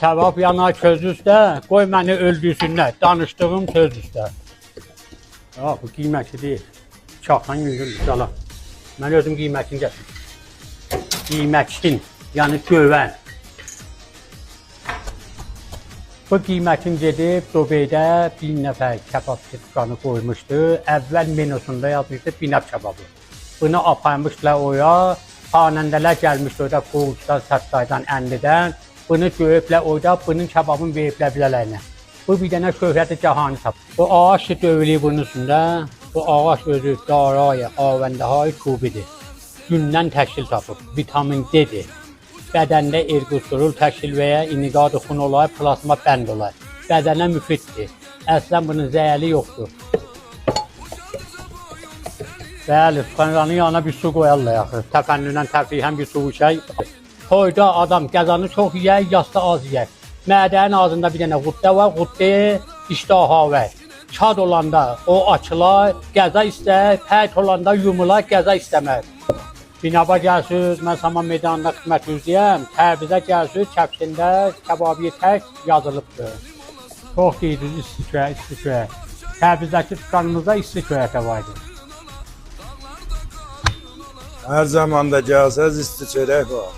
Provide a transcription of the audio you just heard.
Kəbab yanar köz üstə, qoy məni öldürsünlər, danışdığım söz üstə. Bu qiymətli deyil. Çaxan yüzürdür, cala. Mən özüm qiymətini gətirim. Qiymətin, yəni gövən. Bu qiymətin gedib Dubeydə bir nəfər kəbabçı dükanı qoymuşdu. Əvvəl menusunda yazmışdı binab kəbabı. Bunu aparmışdılar oya, xanəndələr gəlmişdi orada Qolçdan, Səttaydan, Ənlidən. Bunu görüblər orada, bunun kəbabını veriblər bilələrinə. Bu bir dənə şöhrəti cahanı tapır. Bu ağaç ki dövülüyü bunun üstündə, bu ağaç özü darayı, avəndəhayı kubidir. Gündən təşkil tapıb, vitamin D-dir. Bədəndə erqusturul təşkil və ya iniqad xun olar, plasma bənd olar. Bədənə müfiddir. Əslən bunun zəhəli yoxdur. Bəli, fənranın yanına bir su qoyarlar yaxı. Təfənnünən təfrihən bir su içək. Toyda adam qəzanı çox yiyər, yasda az yiyər. Mədənin ağzında bir dənə qudda var, qudda iştaha var. Çad olanda o açılar, qəza istər, pərt olanda yumular, qəza istəməz. Binaba gəlsiniz, mən Saman meydanında xidmət üzrəyəm. Təbrizə gəlsiniz, kəpsində kəbabiyə tək yazılıbdır. Çox deyirsiniz, isti-köyə. Təbrizdəki dükanımızda isti-köyə vardır. Hər zaman da gəlsəz isti çörək var.